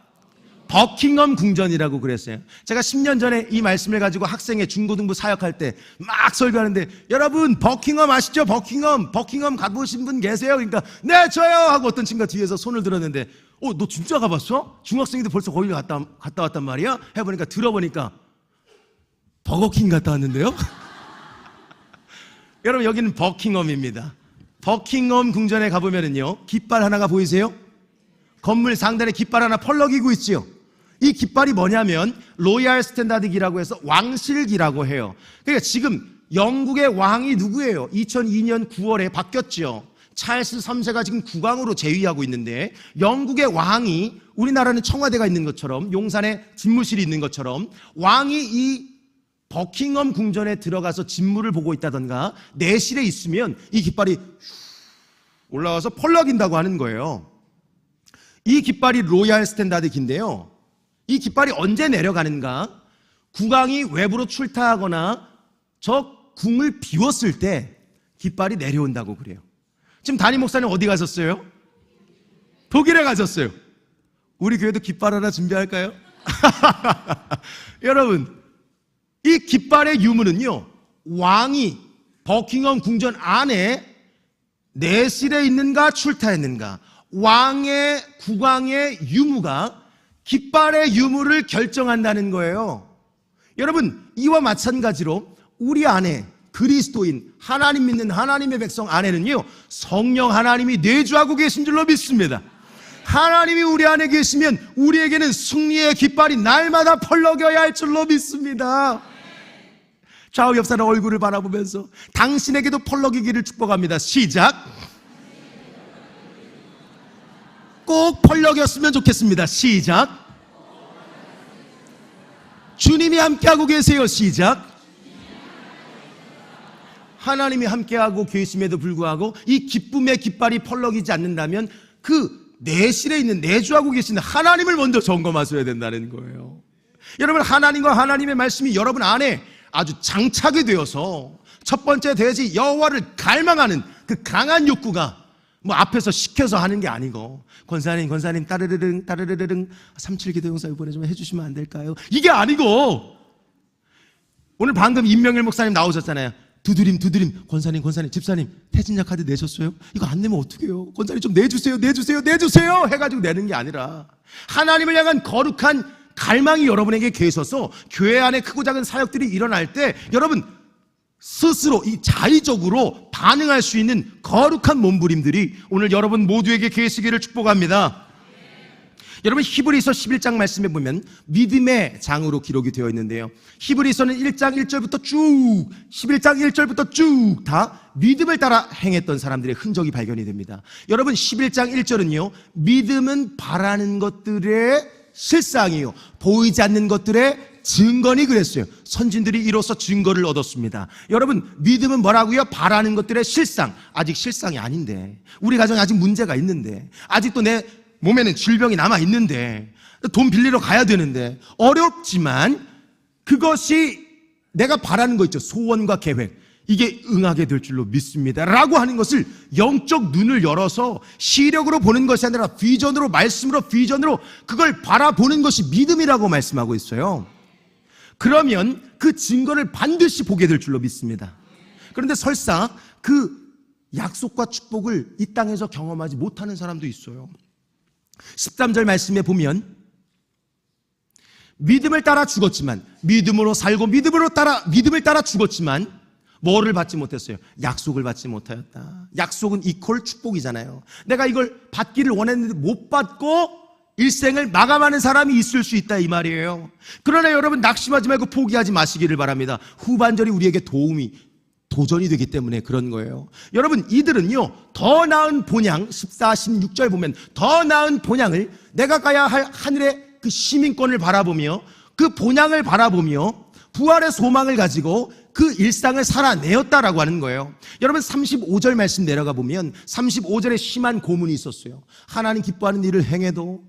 버킹엄 궁전이라고 그랬어요. 제가 10년 전에 이 말씀을 가지고 학생회 중고등부 사역할 때 막 설교하는데, 여러분 버킹엄 아시죠? 버킹엄 가보신 분 계세요? 그러니까 네 저요 하고 어떤 친구가 뒤에서 손을 들었는데, 너 진짜 가봤어? 중학생인데 벌써 거기 갔다 왔단 말이야? 해보니까 들어보니까 버거킹 갔다 왔는데요. 여러분, 여기는 버킹엄입니다. 버킹엄 궁전에 가보면은요, 깃발 하나가 보이세요? 건물 상단에 깃발 하나 펄럭이고 있지요. 이 깃발이 뭐냐면 로얄 스탠다드 기라고 해서 왕실기라고 해요. 그러니까 지금 영국의 왕이 누구예요? 2002년 9월에 바뀌었죠. 찰스 3세가 지금 국왕으로 재위하고 있는데, 영국의 왕이, 우리나라는 청와대가 있는 것처럼 용산에 집무실이 있는 것처럼 왕이 이 버킹엄 궁전에 들어가서 진무를 보고 있다던가 내실에 있으면 이 깃발이 올라와서 펄럭인다고 하는 거예요. 이 깃발이 로얄 스탠다드 기인데요, 이 깃발이 언제 내려가는가? 국왕이 외부로 출타하거나 저 궁을 비웠을 때 깃발이 내려온다고 그래요. 지금 담임 목사님 어디 가셨어요? 독일에 가셨어요. 우리 교회도 깃발 하나 준비할까요? 여러분, 이 깃발의 유무는요, 왕이 버킹엄 궁전 안에 내실에 있는가 출타했는가, 왕의, 국왕의 유무가 깃발의 유무를 결정한다는 거예요. 여러분, 이와 마찬가지로 우리 안에 그리스도인, 하나님 믿는 하나님의 백성 안에는요, 성령 하나님이 내주하고 계신 줄로 믿습니다. 하나님이 우리 안에 계시면 우리에게는 승리의 깃발이 날마다 펄럭여야 할 줄로 믿습니다. 좌우 옆 사람 얼굴을 바라보면서 당신에게도 펄럭이기를 축복합니다. 시작. 꼭 펄럭였으면 좋겠습니다. 시작. 주님이 함께하고 계세요. 시작. 하나님이 함께하고 계심에도 불구하고 이 기쁨의 깃발이 펄럭이지 않는다면 그 내실에 있는, 내주하고 계시는 하나님을 먼저 점검하셔야 된다는 거예요. 여러분, 하나님과 하나님의 말씀이 여러분 안에 아주 장착이 되어서 첫 번째 돼지 여호와를 갈망하는 그 강한 욕구가 뭐 앞에서 시켜서 하는 게 아니고, 권사님 따르르릉 37기도 용사 이번에 좀 해주시면 안 될까요? 이게 아니고, 오늘 방금 임명일 목사님 나오셨잖아요. 두드림 권사님 집사님 태진약 카드 내셨어요? 이거 안 내면 어떡해요? 권사님 좀 내주세요 해가지고 내는 게 아니라 하나님을 향한 거룩한 갈망이 여러분에게 계셔서 교회 안에 크고 작은 사역들이 일어날 때 여러분 스스로 이 자의적으로 반응할 수 있는 거룩한 몸부림들이 오늘 여러분 모두에게 계시기를 축복합니다. 여러분 히브리서 11장 말씀에 보면 믿음의 장으로 기록이 되어 있는데요, 히브리서는 1장 1절부터 쭉 11장 1절부터 쭉 다 믿음을 따라 행했던 사람들의 흔적이 발견이 됩니다. 여러분 11장 1절은요, 믿음은 바라는 것들의 실상이요 보이지 않는 것들의 증거니 그랬어요. 선진들이 이로써 증거를 얻었습니다. 여러분 믿음은 뭐라고요? 바라는 것들의 실상. 아직 실상이 아닌데, 우리 가정에 아직 문제가 있는데, 아직도 내 몸에는 질병이 남아 있는데, 돈 빌리러 가야 되는데, 어렵지만 그것이 내가 바라는 거 있죠, 소원과 계획, 이게 응하게 될 줄로 믿습니다 라고 하는 것을 영적 눈을 열어서 시력으로 보는 것이 아니라 비전으로, 말씀으로, 비전으로 그걸 바라보는 것이 믿음이라고 말씀하고 있어요. 그러면 그 증거를 반드시 보게 될 줄로 믿습니다. 그런데 설사 그 약속과 축복을 이 땅에서 경험하지 못하는 사람도 있어요. 13절 말씀에 보면 믿음을 따라 죽었지만, 믿음으로 살고 믿음을 따라 죽었지만 뭐를 받지 못했어요? 약속을 받지 못하였다. 약속은 이퀄 축복이잖아요. 내가 이걸 받기를 원했는데 못 받고 일생을 마감하는 사람이 있을 수 있다 이 말이에요. 그러나 여러분 낙심하지 말고 포기하지 마시기를 바랍니다. 후반절이 우리에게 도전이 되기 때문에 그런 거예요. 여러분 이들은요, 더 나은 본향, 14, 16절 보면 더 나은 본향을, 내가 가야 할 하늘의 그 시민권을 바라보며 그 본향을 바라보며 부활의 소망을 가지고 그 일상을 살아내었다라고 하는 거예요. 여러분 35절 말씀 내려가 보면 35절에 심한 고문이 있었어요. 하나님 기뻐하는 일을 행해도,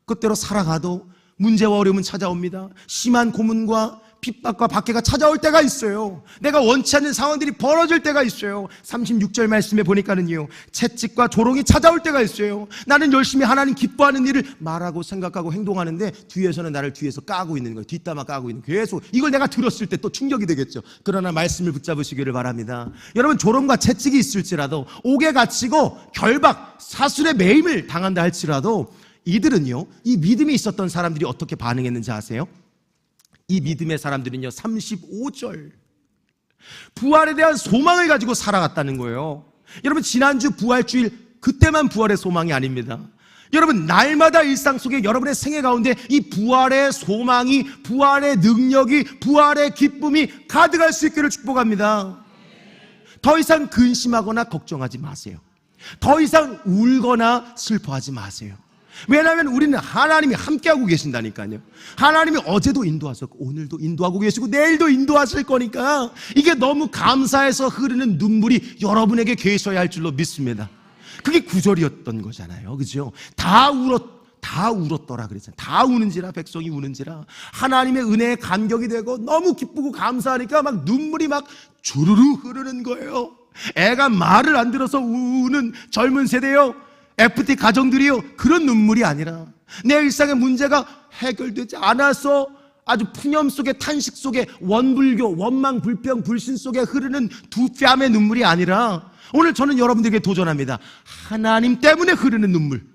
그때로 살아가도 문제와 어려움은 찾아옵니다. 심한 고문과 핍박과 박해가 찾아올 때가 있어요. 내가 원치 않는 상황들이 벌어질 때가 있어요. 36절 말씀에 보니까는요, 채찍과 조롱이 찾아올 때가 있어요. 나는 열심히 하나님 기뻐하는 일을 말하고 생각하고 행동하는데 뒤에서는 나를 뒤에서 까고 있는 거예요. 뒷담화 까고 있는 거예요. 계속 이걸 내가 들었을 때 또 충격이 되겠죠. 그러나 말씀을 붙잡으시기를 바랍니다. 여러분 조롱과 채찍이 있을지라도, 옥에 갇히고 결박, 사술의 매임을 당한다 할지라도 이들은요, 이 믿음이 있었던 사람들이 어떻게 반응했는지 아세요? 이 믿음의 사람들은요, 35절 부활에 대한 소망을 가지고 살아갔다는 거예요. 여러분 지난주 부활주일, 그때만 부활의 소망이 아닙니다. 여러분 날마다 일상 속에 여러분의 생애 가운데 이 부활의 소망이, 부활의 능력이, 부활의 기쁨이 가득할 수 있기를 축복합니다. 더 이상 근심하거나 걱정하지 마세요. 더 이상 울거나 슬퍼하지 마세요. 왜냐하면 우리는 하나님이 함께하고 계신다니까요. 하나님이 어제도 인도하셨고 오늘도 인도하고 계시고 내일도 인도하실 거니까 이게 너무 감사해서 흐르는 눈물이 여러분에게 계셔야 할 줄로 믿습니다. 그게 구절이었던 거잖아요, 그죠? 다 울었더라 그랬잖아요. 다 우는지라, 백성이 우는지라. 하나님의 은혜에 감격이 되고 너무 기쁘고 감사하니까 막 눈물이 막 주르르 흐르는 거예요. 애가 말을 안 들어서 우는 젊은 세대요, FT 가정들이요, 그런 눈물이 아니라 내 일상의 문제가 해결되지 않아서 아주 푸념 속에, 탄식 속에, 원불교, 원망, 불평, 불신 속에 흐르는 두 뺨의 눈물이 아니라, 오늘 저는 여러분들에게 도전합니다. 하나님 때문에 흐르는 눈물,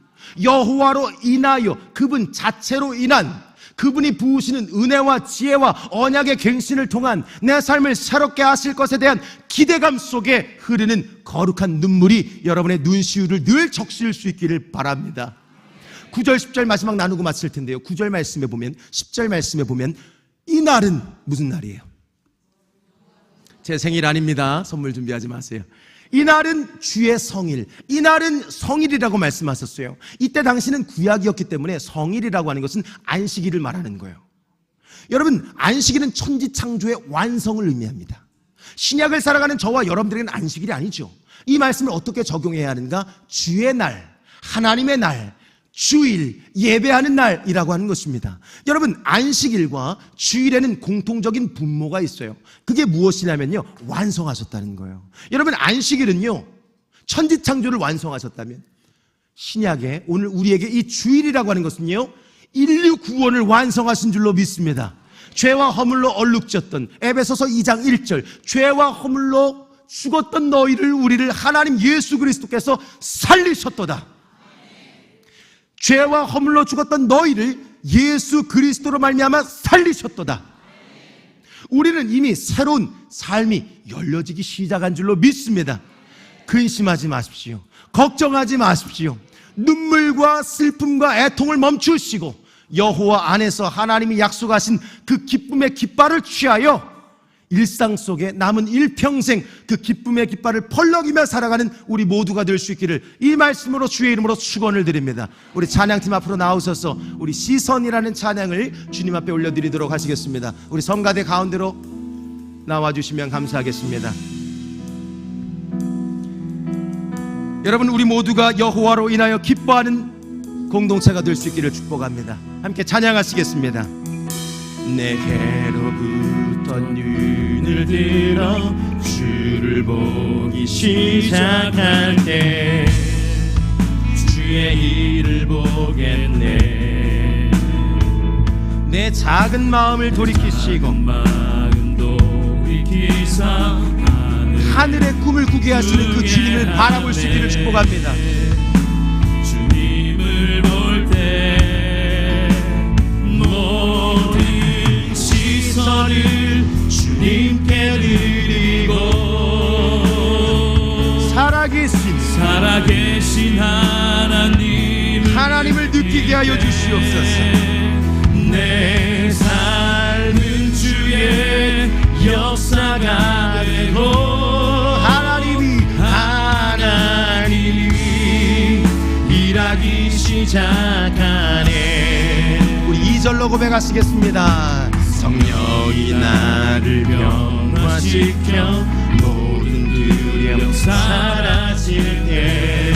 여호와로 인하여, 그분 자체로 인한, 그분이 부으시는 은혜와 지혜와 언약의 갱신을 통한 내 삶을 새롭게 하실 것에 대한 기대감 속에 흐르는 거룩한 눈물이 여러분의 눈시울을 늘 적실 수 있기를 바랍니다. 9절 10절 마지막 나누고 마칠 텐데요, 9절 말씀에 보면, 10절 말씀에 보면 이 날은 무슨 날이에요? 제 생일 아닙니다. 선물 준비하지 마세요. 이 날은 주의 성일, 이 날은 성일이라고 말씀하셨어요. 이때 당시는 구약이었기 때문에 성일이라고 하는 것은 안식일을 말하는 거예요. 여러분 안식일은 천지창조의 완성을 의미합니다. 신약을 살아가는 저와 여러분들에게는 안식일이 아니죠. 이 말씀을 어떻게 적용해야 하는가? 주의 날, 하나님의 날, 주일, 예배하는 날이라고 하는 것입니다. 여러분 안식일과 주일에는 공통적인 분모가 있어요. 그게 무엇이냐면요, 완성하셨다는 거예요. 여러분 안식일은요, 천지창조를 완성하셨다면, 신약에 오늘 우리에게 이 주일이라고 하는 것은요, 인류 구원을 완성하신 줄로 믿습니다. 죄와 허물로 얼룩졌던, 에베소서 2장 1절, 죄와 허물로 죽었던 너희를, 우리를 하나님 예수 그리스도께서 살리셨도다. 죄와 허물로 죽었던 너희를 예수 그리스도로 말미암아 살리셨도다. 우리는 이미 새로운 삶이 열려지기 시작한 줄로 믿습니다. 근심하지 마십시오. 걱정하지 마십시오. 눈물과 슬픔과 애통을 멈추시고 여호와 안에서 하나님이 약속하신 그 기쁨의 깃발을 취하여 일상 속에 남은 일평생 그 기쁨의 깃발을 펄럭이며 살아가는 우리 모두가 될 수 있기를 이 말씀으로 주의 이름으로 축원을 드립니다. 우리 찬양팀 앞으로 나오셔서 우리 시선이라는 찬양을 주님 앞에 올려드리도록 하시겠습니다. 우리 성가대 가운데로 나와주시면 감사하겠습니다. 여러분, 우리 모두가 여호와로 인하여 기뻐하는 공동체가 될 수 있기를 축복합니다. 함께 찬양하시겠습니다. 내게로부터 눈을 들어 주를 보기 시작할 때 주의 일을 보겠네. 내 작은 마음을 돌이키시고 하늘의 꿈을 꾸게 하시는 그 주님을 바라볼 수 있기를 축복합니다. 주님을 볼 때 모든 시선을 주님께 드리고 살아계신 하나님을 느끼게 하여 주시옵소서. 내 삶은 주의 역사가 되고 하나님이 일하기 시작하네. 우리 2절로 고백하시겠습니다. 성령이 나를 변화시켜 모든 두려움 사라질 때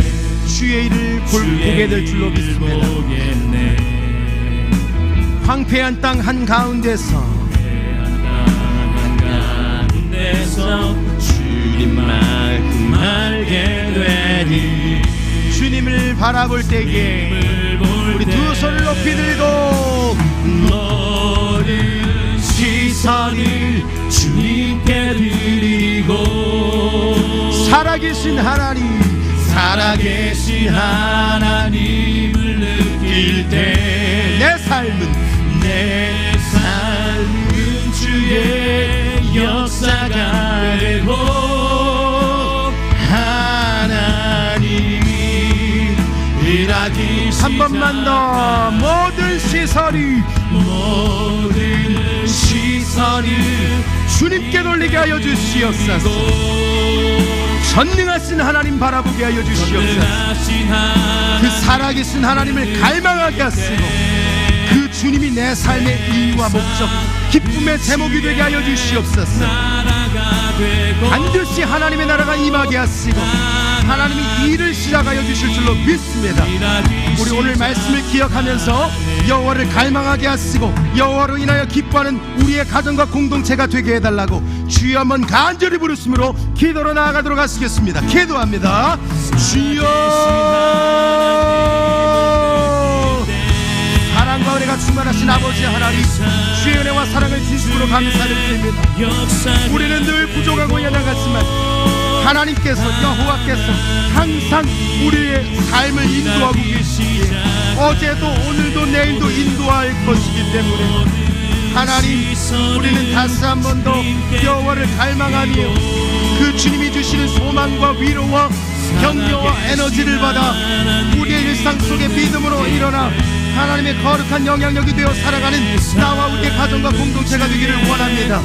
주의 일을 보게 될 줄로 믿습니다. 황폐한 땅 한가운데서 주님만큼 알게 되니 주님을 바라볼 때에 우리 두 손을 높이 들고 모든 시선을 주님께 드리고 살아계신 하나님을 느낄 때 내 삶은 주의 역사가 되고 하나님이 일하기 시작. 한 번만 더 모든 시선이 주님께 돌리게 하여 주시옵소서. 전능하신 하나님 바라보게 하여 주시옵소서. 그 살아계신 하나님을 갈망하게 하시고 그 주님이 내 삶의 이유와 목적, 기쁨의 제목이 되게 하여 주시옵소서. 반드시 하나님의 나라가 임하게 하시고 하나님이 일을 시작하여 주실 줄로 믿습니다. 우리 오늘 말씀을 기억하면서 여호와를 갈망하게 하시고 여호와로 인하여 기뻐하는 우리의 가정과 공동체가 되게 해달라고 주여 한번 간절히 부르심으로 기도로 나아가도록 하시겠습니다. 기도합니다. 주여, 사랑과 은혜가 충만하신 아버지 하나님, 주의 은혜와 사랑을 진심으로 감사드립니다. 우리는 늘 부족하고 연약하지만 하나님께서, 여호와께서 항상 우리의 삶을 인도하고 계시기에 어제도 오늘도 내일도 인도할 것이기 때문에 하나님, 우리는 다시 한 번 더 여호와를 갈망하며 그 주님이 주시는 소망과 위로와 격려와 에너지를 받아 우리의 일상 속에 믿음으로 일어나 하나님의 거룩한 영향력이 되어 살아가는 나와 우리의 가정과 공동체가 되기를 원합니다.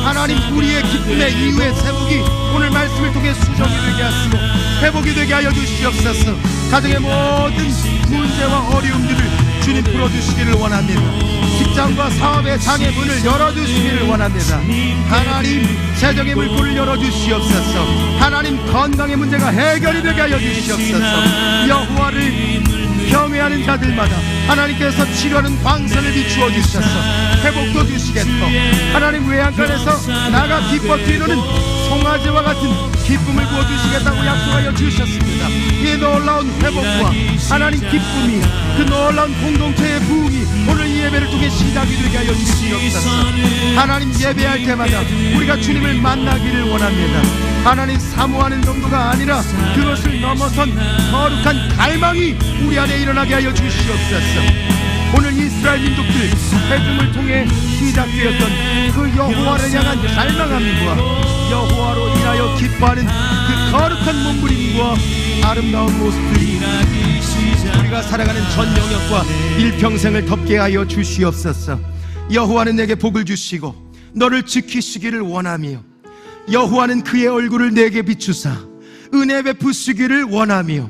하나님, 우리의 기쁨의 이유의 제목이 오늘 말씀을 통해 수정이 되게 하시고 회복이 되게 하여 주시옵소서. 가정의 모든 문제와 어려움들을 주님 풀어주시기를 원합니다. 직장과 사업의 장의 문을 열어주시기를 원합니다. 하나님, 재정의 물꼬를 열어주시옵소서. 하나님, 건강의 문제가 해결이 되게 하여 주시옵소서. 여호와를 경외하는 자들마다 하나님께서 치료하는 광선을 비추어 주셔서 회복도 주시겠고 하나님, 외양간에서 나가 기뻐 뛰노는 송아지와 같은 기쁨을 부어주시겠다고 약속하여 주셨습니다. 이 놀라운 회복과 하나님 기쁨이, 그 놀라운 공동체의 부흥이 오늘 이 예배를 통해 시작이 되게 하여 주시옵소서. 하나님, 예배할 때마다 우리가 주님을 만나기를 원합니다. 하나님, 사모하는 정도가 아니라 그것을 넘어선 거룩한 갈망이 우리 안에 일어나게 하여 주시옵소서. 오늘 이 이스라엘 민족들 회중을 통해 시작되었던 그 여호와를 향한 갈망함과 여호와로 인하여 기뻐하는 그 거룩한 몸부림과 아름다운 모습들이 우리가 살아가는 전 영역과 일평생을 덮게 하여 주시옵소서. 여호와는 내게 복을 주시고 너를 지키시기를 원하며 여호와는 그의 얼굴을 내게 비추사 은혜 베푸시기를 원하며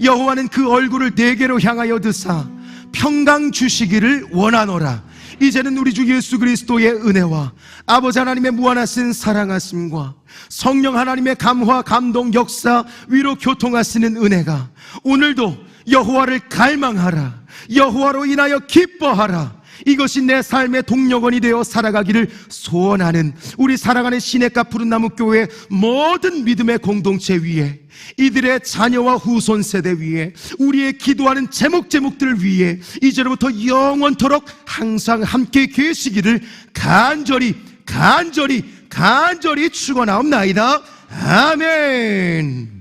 여호와는 그 얼굴을 내게로 향하여 드사 평강 주시기를 원하노라. 이제는 우리 주 예수 그리스도의 은혜와 아버지 하나님의 무한하신 사랑하심과 성령 하나님의 감화 감동 역사 위로 교통하시는 은혜가 오늘도 여호와를 갈망하라, 여호와로 인하여 기뻐하라, 이것이 내 삶의 동력원이 되어 살아가기를 소원하는 우리 살아가는 시냇가 푸른나무 교회 모든 믿음의 공동체 위에, 이들의 자녀와 후손 세대 위에, 우리의 기도하는 제목들을 위해 이제로부터 영원토록 항상 함께 계시기를 간절히 축원하옵나이다. 아멘.